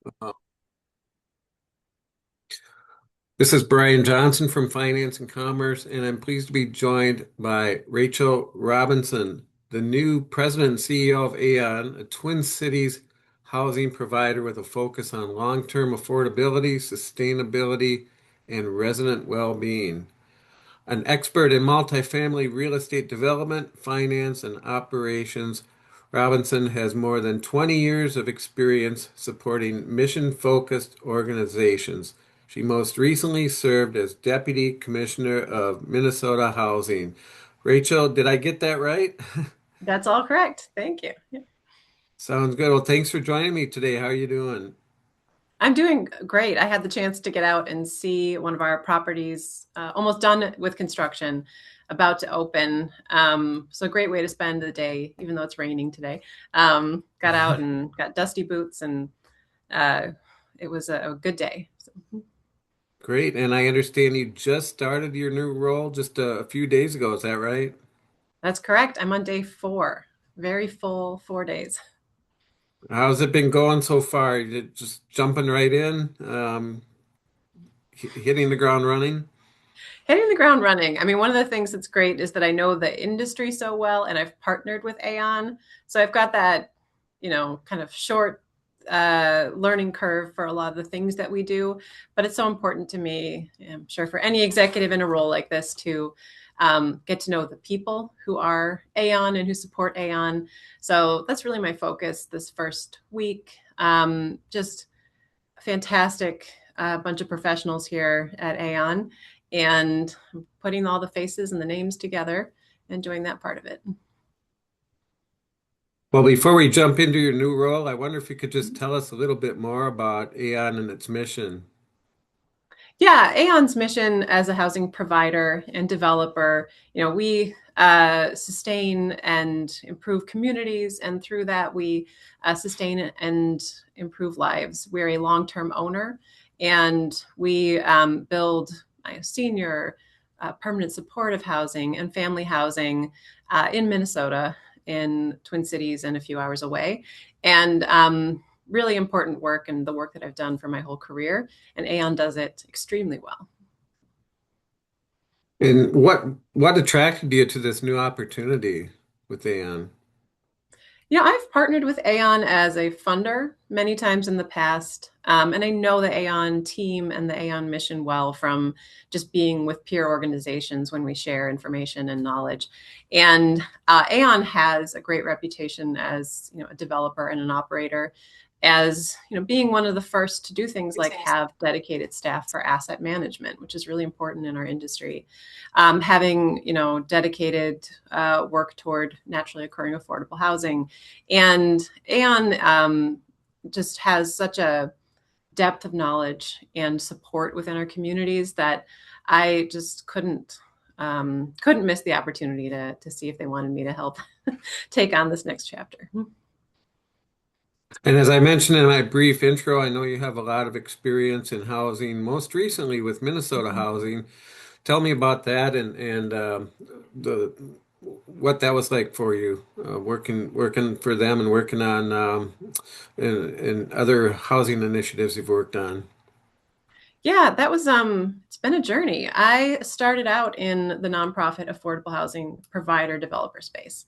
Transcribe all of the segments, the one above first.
Uh, This is Brian Johnson from Finance and Commerce, and I'm pleased to be joined by Rachel Robinson, the new president and CEO of Aeon, a Twin Cities housing provider with a focus on long-term affordability, sustainability, and resident well-being. An expert in multifamily real estate development, finance, and operations, Robinson has more than 20 years of experience supporting mission-focused organizations. She most recently served as Deputy Commissioner of Minnesota Housing. Rachel, did I get that right? That's all correct. Thank you. Yeah. Sounds good. Well, thanks for joining me today. How are you doing? I'm doing great. I had the chance to get out and see one of our properties almost done with construction, about to open. So a great way to spend the day, even though it's raining today. Got out and got dusty boots, and uh, it was a good day. So, Great. And I understand you just started your new role just a few days ago. Is that right? that's correct. I'm on day 4, very full 4 days. How's it been going so far? You just jumping right in, hitting the ground running? Hitting the ground running. I mean, one of the things that's great is that I know the industry so well, and I've partnered with Aon. So I've got that, kind of short learning curve for a lot of the things that we do. But it's so important to me, I'm sure for any executive in a role like this, to get to know the people who are Aon and who support Aon. So that's really my focus this first week. Just a fantastic bunch of professionals here at Aon, and putting all the faces and the names together and doing that part of it. Well, before we jump into your new role, I wonder if you could just tell us a little bit more about Aon and its mission. Yeah, Aon's mission as a housing provider and developer, we sustain and improve communities, and through that, we sustain and improve lives. We're a long-term owner, and we build senior, permanent supportive housing and family housing in Minnesota, in Twin Cities, and a few hours away. And really important work, and the work that I've done for my whole career, and Aon does it extremely well. And what attracted you to this new opportunity with Aon? I've partnered with Aon as a funder many times in the past, and I know the Aon team and the Aon mission well from just being with peer organizations when we share information and knowledge. And Aon has a great reputation as a developer and an operator, as being one of the first to do things like have dedicated staff for asset management, which is really important in our industry. Having dedicated work toward naturally occurring affordable housing, and Aon just has such a depth of knowledge and support within our communities that I just couldn't miss the opportunity to see if they wanted me to help take on this next chapter. And as I mentioned in my brief intro, I know you have a lot of experience in housing, most recently with Minnesota Mhm. Housing. Tell me about that and the what that was like for you, working for them and working on and other housing initiatives you've worked on. Yeah, that was it's been a journey. I started out in the nonprofit affordable housing provider developer space.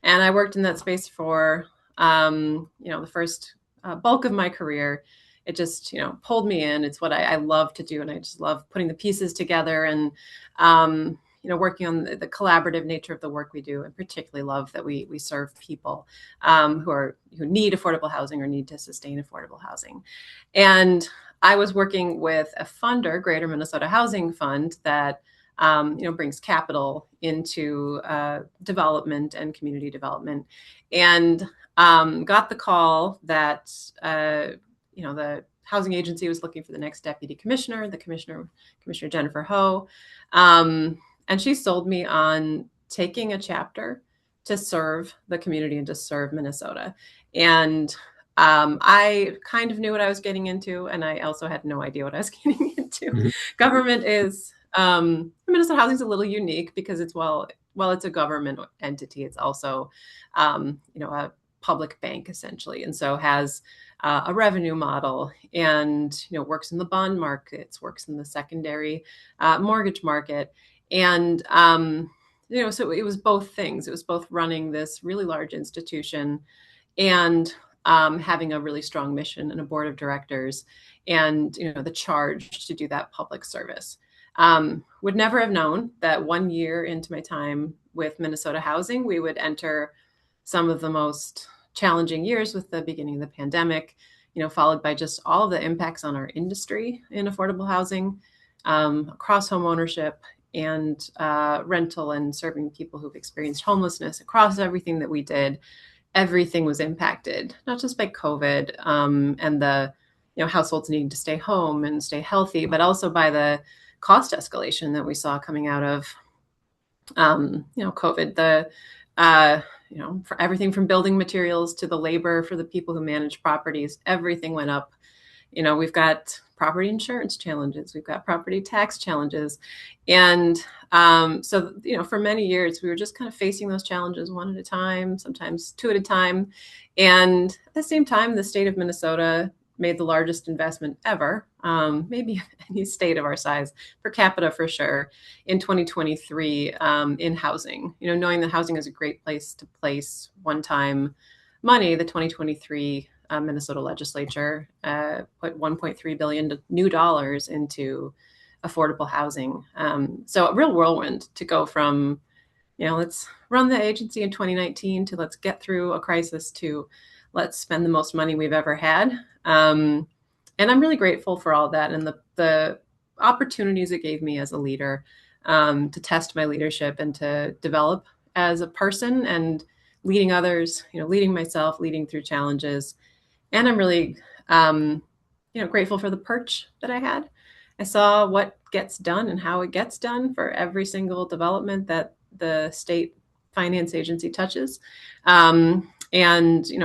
And I worked in that space for the first bulk of my career. It just, pulled me in. It's what I love to do. And I just love putting the pieces together, and working on the collaborative nature of the work we do, and particularly love that we serve people who need affordable housing or need to sustain affordable housing. And I was working with a funder, Greater Minnesota Housing Fund, that brings capital into development and community development, and got the call that the housing agency was looking for the next deputy commissioner, Commissioner Jennifer Ho, and she sold me on taking a chapter to serve the community and to serve Minnesota. And I kind of knew what I was getting into, and I also had no idea what I was getting into. Mhm. Government is Minnesota Housing is a little unique because well, it's a government entity. It's also a public bank essentially, and so has a revenue model, and works in the bond markets, works in the secondary mortgage market, and so it was both things. It was both running this really large institution and having a really strong mission and a board of directors, and the charge to do that public service. Would never have known that 1 year into my time with Minnesota Housing, we would enter some of the most challenging years with the beginning of the pandemic, followed by just all of the impacts on our industry in affordable housing, across home ownership and rental, and serving people who've experienced homelessness. Across everything that we did, everything was impacted, not just by COVID and the households needing to stay home and stay healthy, but also by the cost escalation that we saw coming out of COVID. The for everything from building materials to the labor for the people who manage properties, everything went up. We've got property insurance challenges, we've got property tax challenges. And so, for many years, we were just kind of facing those challenges one at a time, sometimes two at a time. And at the same time, the state of Minnesota made the largest investment ever, maybe any state of our size, per capita for sure, in 2023 in housing. Knowing that housing is a great place to place one-time money, the 2023 Minnesota legislature put $1.3 billion new dollars into affordable housing. So a real whirlwind to go from, let's run the agency in 2019 to let's get through a crisis to let's spend the most money we've ever had. And I'm really grateful for all that and the opportunities it gave me as a leader to test my leadership and to develop as a person and leading others, leading myself, leading through challenges. And I'm really, grateful for the perch that I had. I saw what gets done and how it gets done for every single development that the state finance agency touches, and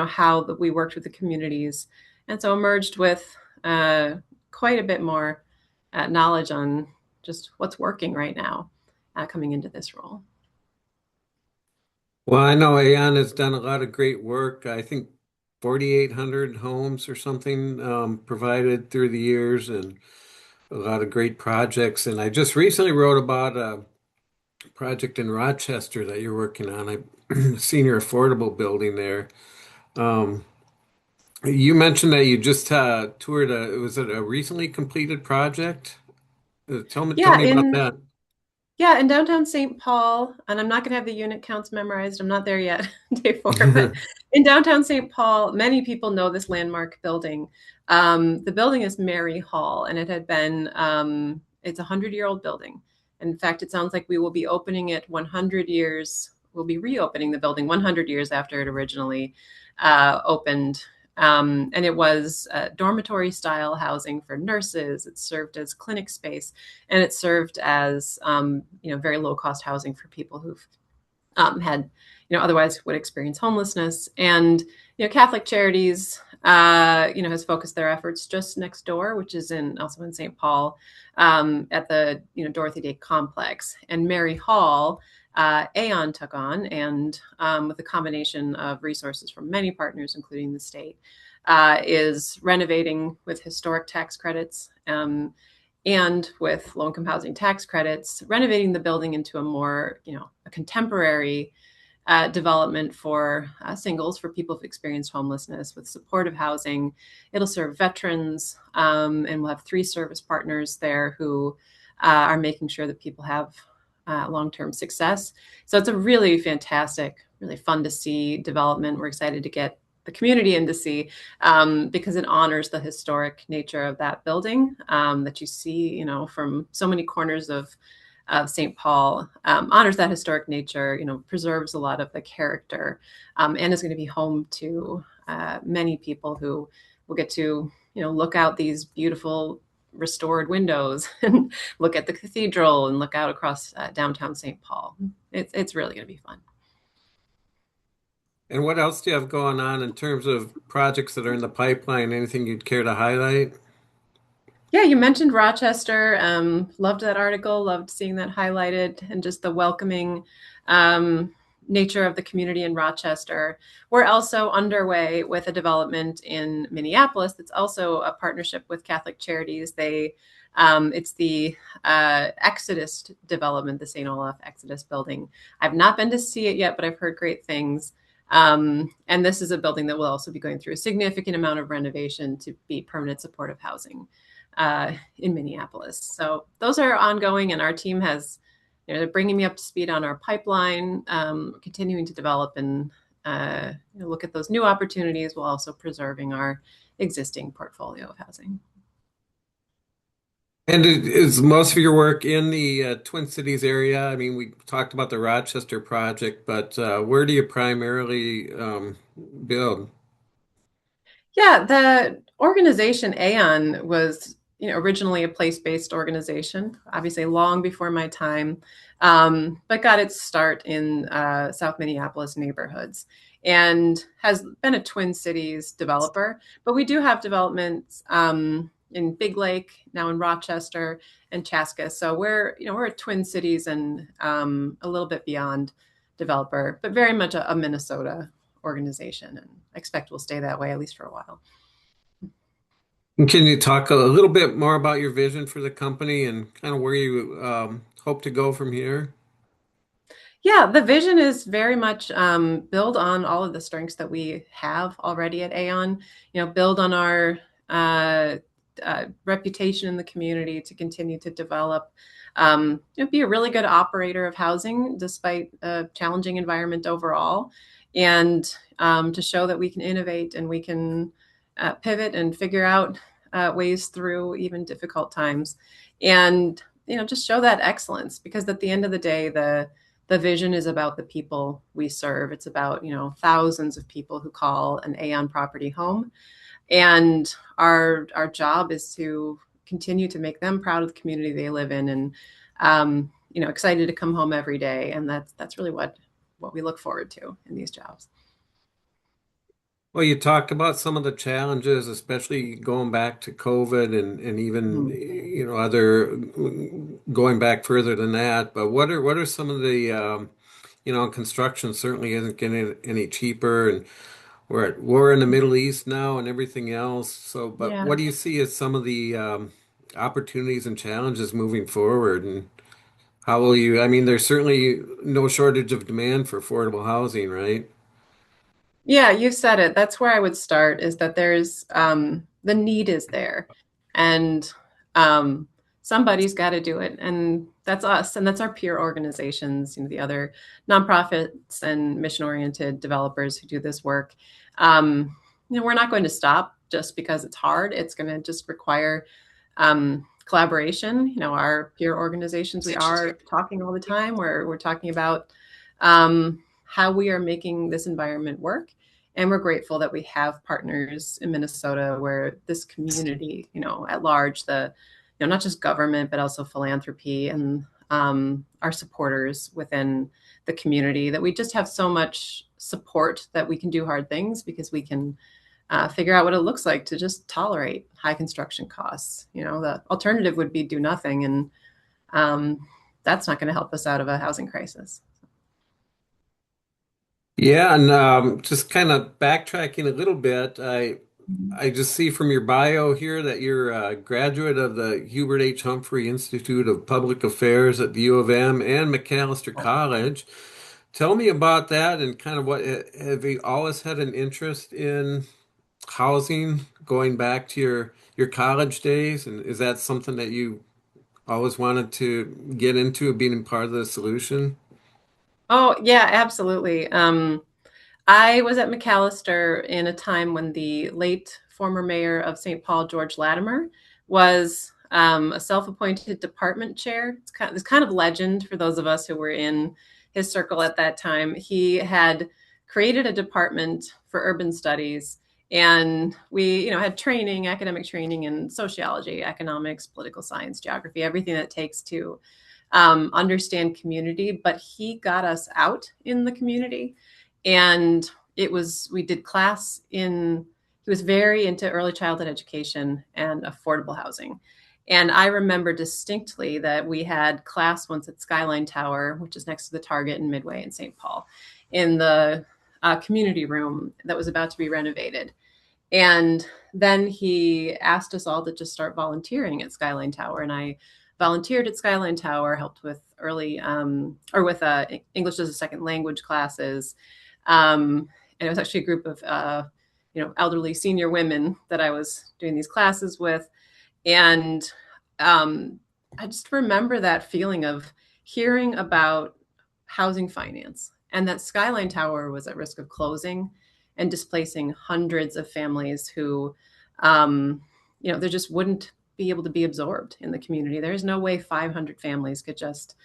how we worked with the communities, and so emerged with quite a bit more knowledge on just what's working right now coming into this role. Well, I know Aeon has done a lot of great work. I think 4,800 homes or something provided through the years, and a lot of great projects. And I just recently wrote about a project in Rochester that you're working on, a senior affordable building there. Um, you mentioned that you just toured was it a recently completed project? Tell Yeah, me about in that. Yeah, in downtown St. Paul, and I'm not going to have the unit counts memorized. I'm not there yet, day four, but in downtown St. Paul, many people know this landmark building. The building is Mary Hall, and it had been, it's a 100-year-old building. In fact, it sounds like we will be opening it 100 years. We'll be reopening the building 100 years after it originally opened. And it was dormitory style housing for nurses. It served as clinic space, and it served as very low cost housing for people who've had otherwise would experience homelessness. And Catholic Charities has focused their efforts just next door, which is also in St. Paul, at the Dorothy Day complex. And Mary Hall, Aeon took on, and with a combination of resources from many partners, including the state, is renovating with historic tax credits, and with low-income housing tax credits, renovating the building into a more, a contemporary development for singles, for people who've experienced homelessness, with supportive housing. It'll serve veterans, and we'll have 3 service partners there who are making sure that people have long-term success. So it's a really fantastic, really fun to see development. We're excited to get the community in to see, because it honors the historic nature of that building that you see, from so many corners of St. Paul, honors that historic nature, preserves a lot of the character, and is going to be home to many people who will get to, look out these beautiful restored windows and look at the cathedral and look out across downtown St. Paul. It's really going to be fun. And what else do you have going on in terms of projects that are in the pipeline? Anything you'd care to highlight? Yeah, you mentioned Rochester. Loved that article. Loved seeing that highlighted, and just the welcoming, nature of the community in Rochester. We're also underway with a development in Minneapolis that's also a partnership with Catholic Charities. It's the Exodus development, the St. Olaf Exodus building. I've not been to see it yet, but I've heard great things. And this is a building that will also be going through a significant amount of renovation to be permanent supportive housing in Minneapolis. So those are ongoing, and our team has, they're bringing me up to speed on our pipeline, continuing to develop and look at those new opportunities while also preserving our existing portfolio of housing. And is most of your work in the Twin Cities area? I mean, we talked about the Rochester project, but where do you primarily build? Yeah, the organization Aeon was, originally a place-based organization, obviously long before my time, but got its start in South Minneapolis neighborhoods and has been a Twin Cities developer. But we do have developments in Big Lake, now in Rochester and Chaska. So we're a Twin Cities and a little bit beyond developer, but very much a Minnesota organization, and I expect we'll stay that way at least for a while. And can you talk a little bit more about your vision for the company and kind of where you hope to go from here? Yeah, the vision is very much build on all of the strengths that we have already at Aeon. Build on our reputation in the community to continue to develop. Be a really good operator of housing despite a challenging environment overall, and to show that we can innovate and we can pivot and figure out ways through even difficult times, and just show that excellence, because at the end of the day, the vision is about the people we serve. It's about thousands of people who call an Aeon property home, and our job is to continue to make them proud of the community they live in, and excited to come home every day. And that's really what we look forward to in these jobs. Well, you talked about some of the challenges, especially going back to COVID and even Mhm. other going back further than that. But what are some of the construction certainly isn't getting any cheaper, and we're at war in the Middle East now and everything else. So, but Yeah. what do you see as some of the opportunities and challenges moving forward, and how will you? I mean, there's certainly no shortage of demand for affordable housing, right? Yeah, you said it. That's where I would start, is that there's the need is there, and um, somebody's got to do it. And that's us, and that's our peer organizations, the other nonprofits and mission-oriented developers who do this work. We're not going to stop just because it's hard. It's going to just require collaboration. Our peer organizations, we are talking all the time. We're talking about how we are making this environment work. And we're grateful that we have partners in Minnesota where this community, at large, not just government, but also philanthropy and our supporters within the community, that we just have so much support that we can do hard things, because we can figure out what it looks like to just tolerate high construction costs. The alternative would be do nothing. And that's not going to help us out of a housing crisis. Yeah, and just kind of backtracking a little bit, I just see from your bio here that you're a graduate of the Hubert H. Humphrey Institute of Public Affairs at the U of M and Macalester College. Tell me about that, and kind of what have you always had an interest in housing going back to your college days, and is that something that you always wanted to get into, being part of the solution? Oh, yeah, absolutely. I was at Macalester in a time when the late former mayor of St. Paul, George Latimer, was a self-appointed department chair. It's kind of legend for those of us who were in his circle at that time. He had created a department for urban studies, and we, had training, academic training in sociology, economics, political science, geography, everything that it takes to understand community. But he got us out in the community, and we did class in, he was very into early childhood education and affordable housing. And I remember distinctly that we had class once at Skyline Tower, which is next to the Target in Midway in St. Paul, in the community room that was about to be renovated. And then he asked us all to just start volunteering at Skyline Tower. And I volunteered at Skyline Tower, helped with early or with English as a second language classes. And it was actually a group of elderly senior women that I was doing these classes with. And I just remember that feeling of hearing about housing finance and that Skyline Tower was at risk of closing and displacing hundreds of families who, there just wouldn't be able to be absorbed in the community. There's no way 500 families could just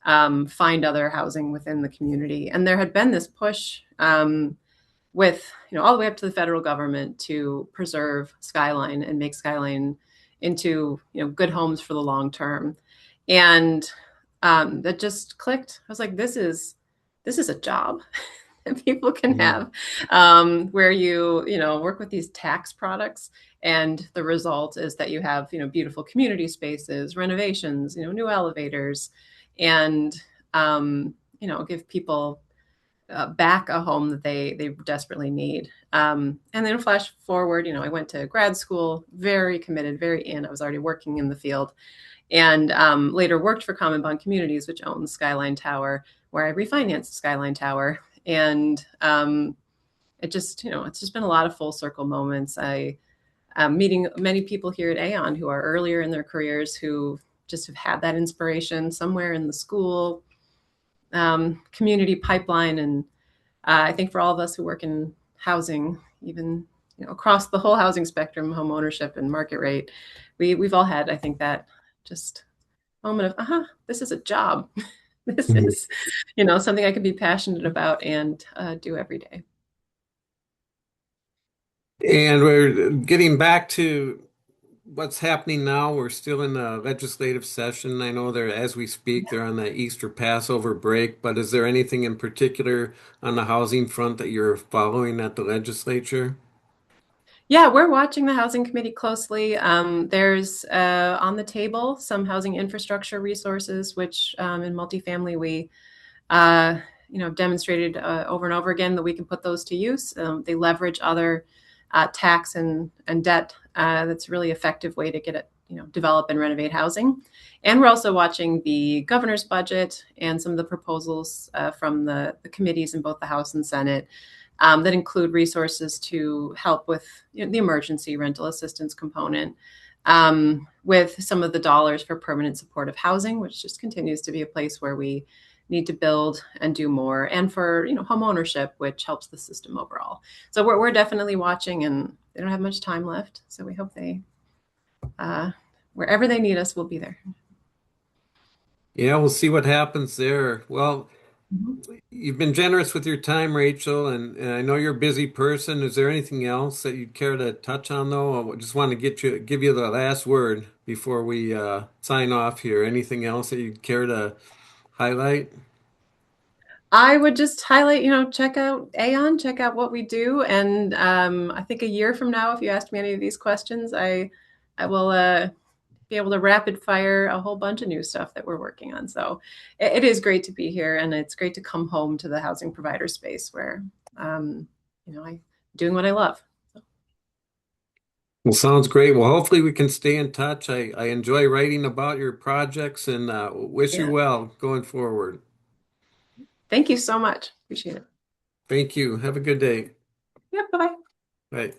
find other housing within the community. And there had been this push with all the way up to the federal government to preserve Skyline and make Skyline into good homes for the long term. And that just clicked. I was like, this is a job that people can Mhm. have, where you work with these tax products, and the result is that you have beautiful community spaces, renovations, new elevators, and give people back a home that they desperately need. And then flash forward, I went to grad school, very committed, very in. I was already working in the field, and later worked for CommonBond Communities, which owns Skyline Tower, where I refinanced Skyline Tower. And it just, it's just been a lot of full circle moments. I'm meeting many people here at Aeon who are earlier in their careers who just have had that inspiration somewhere in the school, community pipeline. And I think for all of us who work in housing, even across the whole housing spectrum, home ownership and market rate, we've all had, I think, that just moment of, this is a job. This Mhm. is, something I could be passionate about and do every day. And we're getting back to what's happening now. We're still in the legislative session. I know they're, as we speak, they're on the Easter Passover break, but is there anything in particular on the housing front that you're following at the legislature? Yeah, we're watching the housing committee closely. There's on the table some housing infrastructure resources, which in multifamily we demonstrated over and over again that we can put those to use. They leverage other tax and debt. That's a really effective way to get it, develop and renovate housing. And we're also watching the governor's budget and some of the proposals from the committees in both the House and Senate that include resources to help with the emergency rental assistance component, with some of the dollars for permanent supportive housing, which just continues to be a place where we need to build and do more, and for home ownership, which helps the system overall. So we're definitely watching, and they don't have much time left. So we hope they, wherever they need us, we'll be there. Yeah, we'll see what happens there. Well, Mhm. you've been generous with your time, Rachel, and I know you're a busy person. Is there anything else that you'd care to touch on, though? I just want to give you the last word before we sign off here. Anything else that you'd care to highlight? I would just highlight, check out Aeon, check out what we do, and I think a year from now, if you asked me any of these questions, I will be able to rapid fire a whole bunch of new stuff that we're working on. So it is great to be here, and it's great to come home to the housing provider space where, I doing what I love. Well, sounds great. Well, hopefully we can stay in touch. I enjoy writing about your projects and wish you Yeah. well going forward. Thank you so much. Appreciate it. Thank you. Have a good day. Yep. Bye bye. Bye.